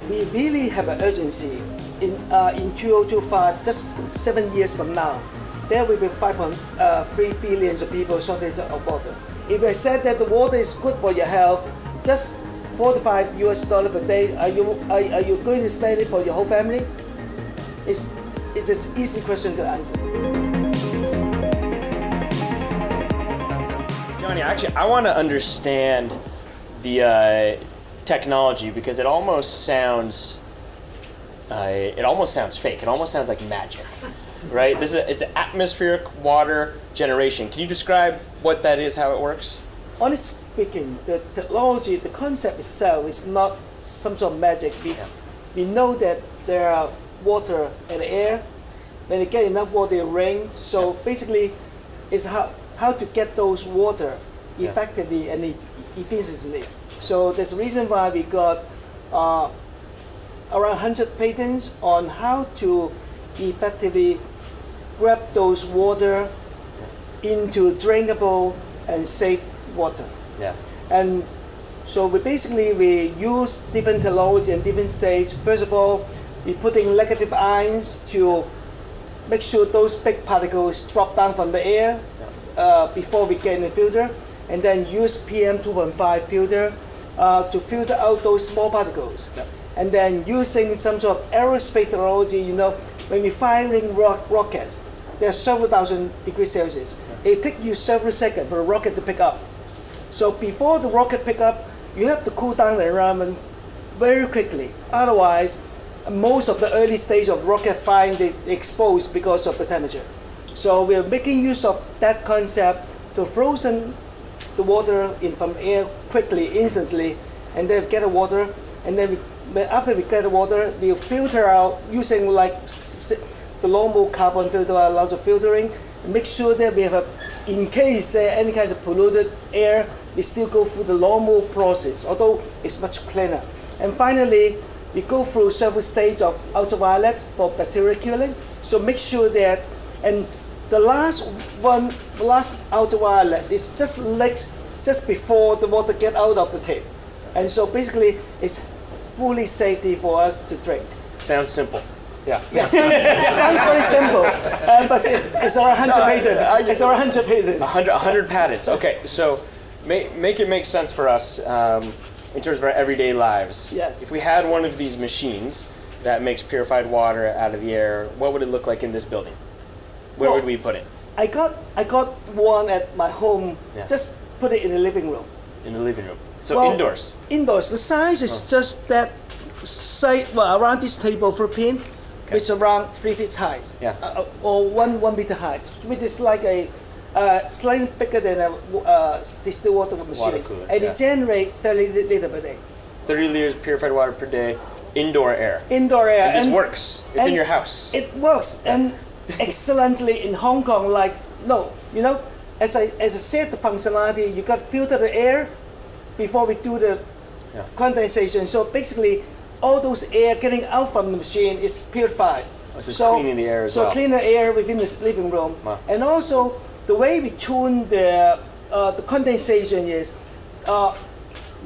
we really have an urgency in 2025, just 7 years from now. There will be 5.3 billion of people shortage of water. If I said that the water is good for your health, just $45 per day, are you going to spend it for your whole family? It's an easy question to answer. Johnny, actually, I want to understand the technology because it almost sounds fake. It almost sounds like magic, right? It's atmospheric water generation. Can you describe what that is, how it works? Honestly speaking, the technology, the concept itself is not some sort of magic. We know that there are water and air. When they get enough water, it rains. So basically, it's how to get those water effectively and efficiently. So there's a reason why we got around 100 patents on how to effectively grab those water into drinkable and safe water. Yeah. And so we use different technology and different stages. First of all, we put in negative ions to make sure those big particles drop down from the air before we get in the filter, and then use PM 2.5 filter to filter out those small particles. Yep. And then using some sort of aerospace technology, when we're firing rockets, they're several thousand degrees Celsius. It takes you several seconds for a rocket to pick up. So before the rocket pick up, you have to cool down the environment very quickly. Otherwise, most of the early stage of rocket firing, they exposed because of the temperature. So we are making use of that concept to frozen the water in from air quickly, instantly, and then get the water, and then after we get the water, we'll filter out using like the normal carbon filter, a lot of filtering, and make sure that we have, in case there are any kinds of polluted air, we still go through the normal process, although it's much cleaner. And finally, we go through several stages of ultraviolet for bacterial killing. So make sure that, and the last ultraviolet is just before the water get out of the tape. And so basically, it's fully safety for us to drink. Sounds simple. Yeah. Yes, it sounds very simple, but it's around 100 patents. It's around 100 patents. 100 patents. Okay, so make it make sense for us in terms of our everyday lives. Yes. If we had one of these machines that makes purified water out of the air, what would it look like in this building? Where would we put it? I got one at my home. Yeah. Just put it in the living room. In the living room. So indoors. Indoors. The size is just that size. Well, around this table footprint, which is around 3 feet high. Yeah. Or 1 meter high, which is like a slightly bigger than a distilled water machine. Water cooler, and it generates 30 liters per day. 30 liters purified water per day, indoor air. Indoor air. And this works. It's in your house. It works and excellently in Hong Kong. As I said, the functionality, you got to filter the air before we do the condensation. So basically, all those air getting out from the machine is purified. So cleaning the air as well. So clean the air within the living room. Wow. And also, the way we tune the condensation is,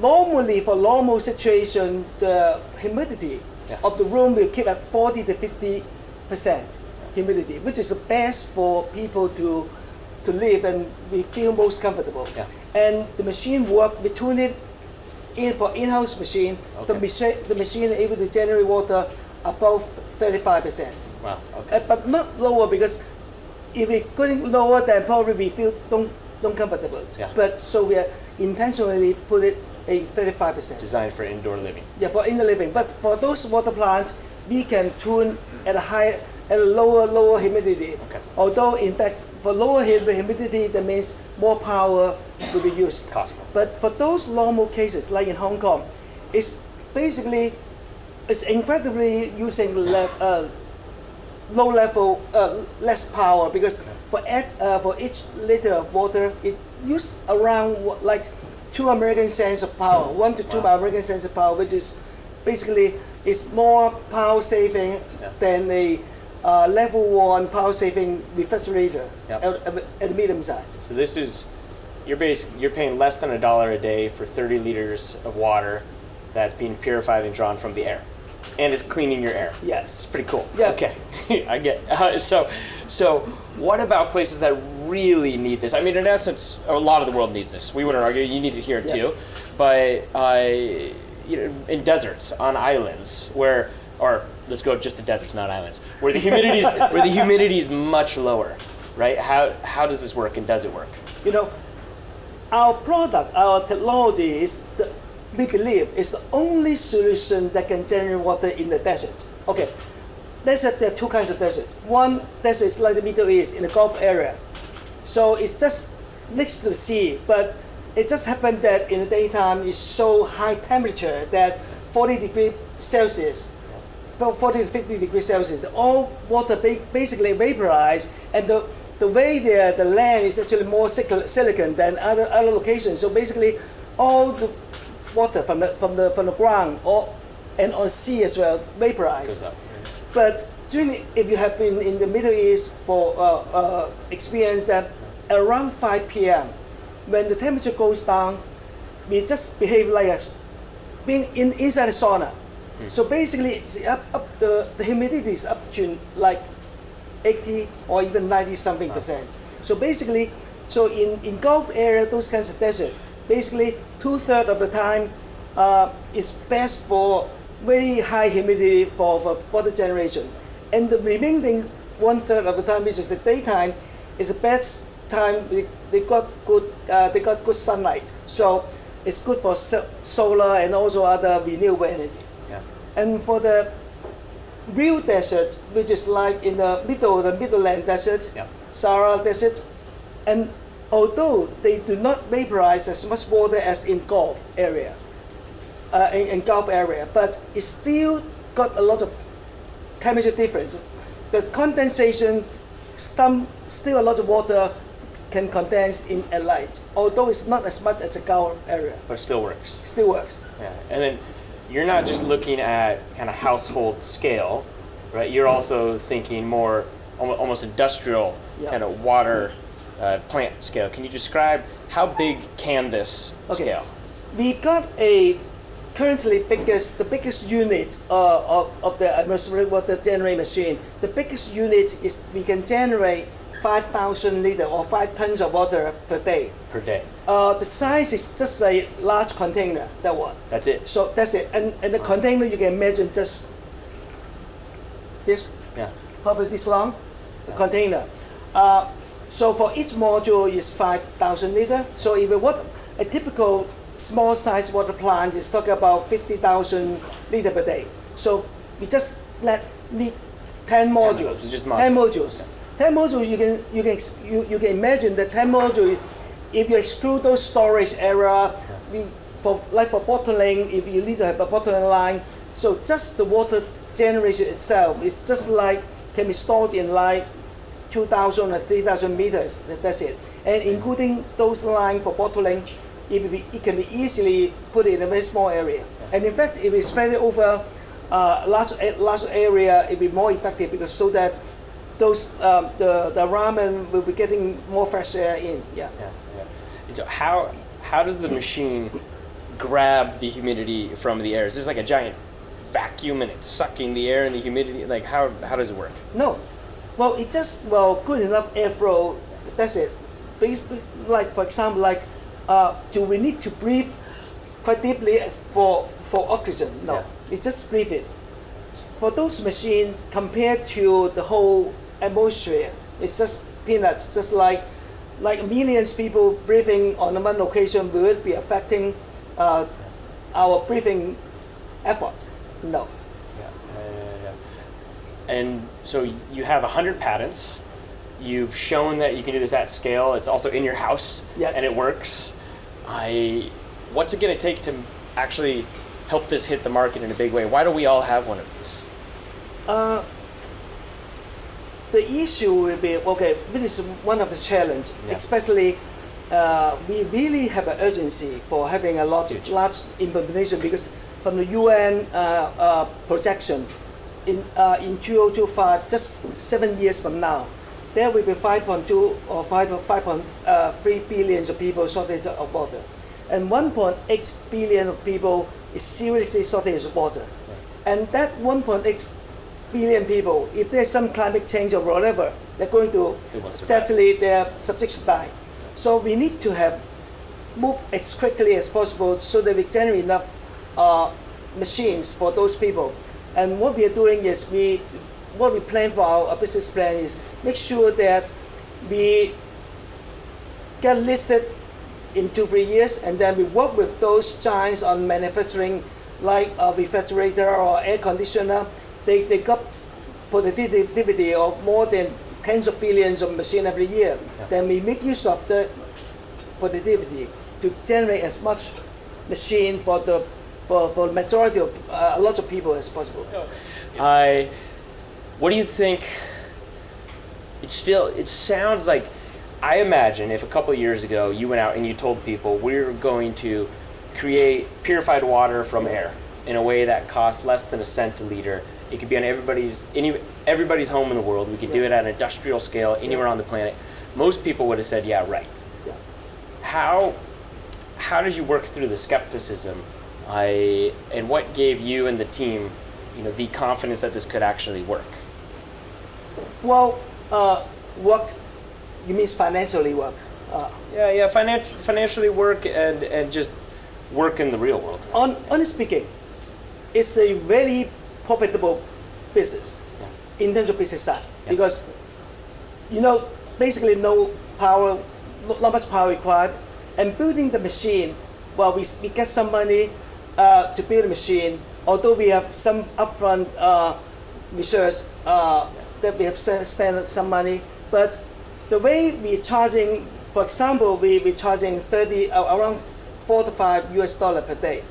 normally for normal situation, the humidity of the room will keep at 40 to 50% humidity, which is the best for people to live and we feel most comfortable. Yeah. And the machine we tune it for in-house machine. Okay. The machine is able to generate water above 35%. Wow. Okay. But not lower, because if we're going lower, then probably we feel don't comfortable. Yeah. But so we are intentionally put it a 35%. Designed for indoor living. Yeah, for indoor living. But for those water plants, we can tune at a lower humidity. Okay. Although in fact, for lower humidity, that means more power will be used. Possible. But for those normal cases, like in Hong Kong, it's incredibly using low level, less power, because for each liter of water, it uses around like 2 American cents of power, 1 to 2 American cents of power, which is basically is more power saving than a level 1 power saving refrigerator at the medium size. So this is, you're paying less than $1 a day for 30 liters of water that's being purified and drawn from the air. and it's cleaning your air. Yes. It's pretty cool. Yeah. Okay, I get. So what about places that really need this? I mean, in essence, a lot of the world needs this. We wouldn't argue. You need it here too, but in deserts, on islands, or let's go just to deserts, not islands, where the humidity is much lower, right? How does this work, and does it work? Our product, our technology we believe is the only solution that can generate water in the desert. Okay, desert, there are two kinds of desert. One desert is like the Middle East in the Gulf area. So it's just next to the sea, but it just happened that in the daytime it's so high temperature that 40 degrees Celsius, 40 to 50 degrees Celsius, all water basically vaporized, and the way there, the land is actually more silicon than other locations. So basically, all the water from the ground and on sea as well vaporized. But if you have been in the Middle East for experience that around 5 p.m. when the temperature goes down, we just behave like being inside a sauna. So basically, it's the humidity is up to like 80 or even 90 something percent. So basically, in Gulf area, those kinds of desert, basically 2/3 of the time is best for very high humidity for water generation, and the remaining 1/3 of the time, which is the daytime, is the best time. They got good sunlight, so it's good for solar and also other renewable energy. Yeah. And for the real desert, which is like in the Midland Desert, Sahara Desert, and although they do not vaporize as much water as in Gulf area, but it still got a lot of temperature difference. The condensation, still a lot of water can condense in at light, although it's not as much as the Gulf area. But it still works. Still works. Yeah, and then you're not just looking at kind of household scale, right? You're also thinking more almost industrial kind of water plant scale. Can you describe how big can this scale? We got currently the biggest unit of the atmospheric water generate machine. The biggest unit is we can generate 5,000 liters or 5 tons of water per day. Per day. The size is just a large container. That one. That's it. So that's it. And the container, you can imagine just this. Yeah. Probably this long. The container. So for each module is 5,000 liters. So if a typical small size water plant is talking about 50,000 liters per day. So we just need 10 modules. 10 modules. 10 modules. You can imagine that 10 modules. If you exclude those storage area, for bottling, if you need to have a bottling line, so just the water generation itself is just can be stored in 2,000 or 3,000 meters. That's it. And including those lines for bottling, it can be easily put in a very small area. And in fact, if we spread it over large area, it will be more effective because so that the environment will be getting more fresh air in. Yeah. And so how does the machine grab the humidity from the air? Is this like a giant vacuum and it's sucking the air and the humidity? Like how does it work? No. Well, it's just good enough airflow. That's it. Like for example, do we need to breathe quite deeply for oxygen? No. Yeah. It's just breathe it. For those machines, compared to the whole atmosphere, it's just peanuts. Just like millions of people breathing on one location, will it be affecting our breathing effort? No. And so you have 100 patents. You've shown that you can do this at scale. It's also in your house, and it works. What's it going to take to actually help this hit the market in a big way? Why do we all have one of these? The issue will be, this is one of the challenge, especially we really have an urgency for having a large implementation because from the UN projection, in 2025, just 7 years from now, there will be 5.2 or 5.3 billion of people shortage of water, and 1.8 billion of people is seriously shortage of water. And that 1.8 billion people, if there's some climate change or whatever, they're going to sadly they're subject to die. So we need to have move as quickly as possible so that we generate enough machines for those people. And what we are doing is what we plan for our business plan is make sure that we get listed in 2-3 years, and then we work with those giants on manufacturing, like a refrigerator or air conditioner. They got productivity of more than tens of billions of machines every year. Yeah. Then we make use of the productivity to generate as much machine for the majority of a lot of people as possible. What do you think? It sounds like, I imagine if a couple of years ago you went out and you told people we're going to create purified water from air in a way that costs less than a cent a liter. It could be on everybody's home in the world. We could do it at an industrial scale anywhere on the planet. Most people would have said, yeah, right. Yeah. How did you work through the skepticism? And what gave you and the team, the confidence that this could actually work? Well, work. You mean financially work? Financially work and just work in the real world. Honestly speaking, it's a very profitable business in terms of business side because basically not much power required, and building the machine. Well, we get some money to build a machine, although we have some upfront research that we have spent some money, but the way we're charging, for example, we're charging around $4 to $5 per day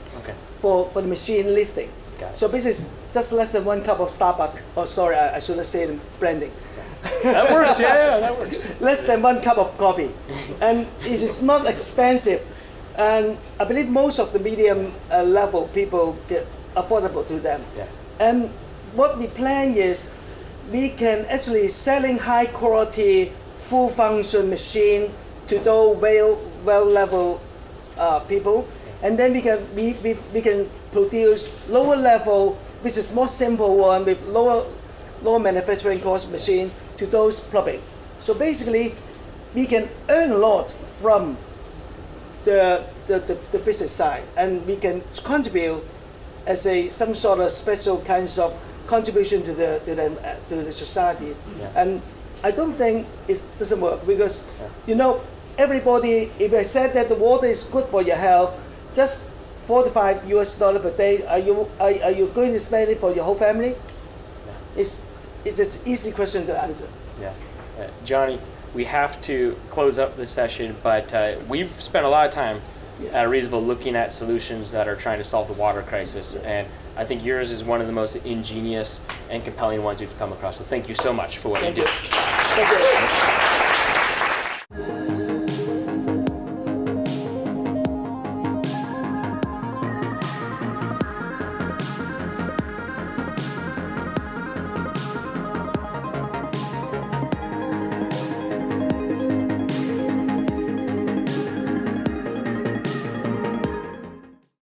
for the machine listing. So this is just less than 1 cup of Starbucks. Oh, sorry, I should have said branding. That works, that works. Less than 1 cup of coffee. And it is not expensive. And I believe most of the medium level people get affordable to them. Yeah. And what we plan is we can actually selling high quality, full function machine to those well level people. And then we can produce lower level, which is more simple one with lower manufacturing cost machine to those public. So basically, we can earn a lot from the business side, and we can contribute as some sort of special kinds of contribution to the society. Yeah. And I don't think it doesn't work because everybody, if I said that the water is good for your health, just $4 to $5 per day, are you going to spend it for your whole family? Yeah. It's an easy question to answer. Yeah, Johnny, we have to close up this session, but we've spent a lot of time at Unreasonable looking at solutions that are trying to solve the water crisis, and I think yours is one of the most ingenious and compelling ones we've come across. So thank you so much for what you do. Thank you.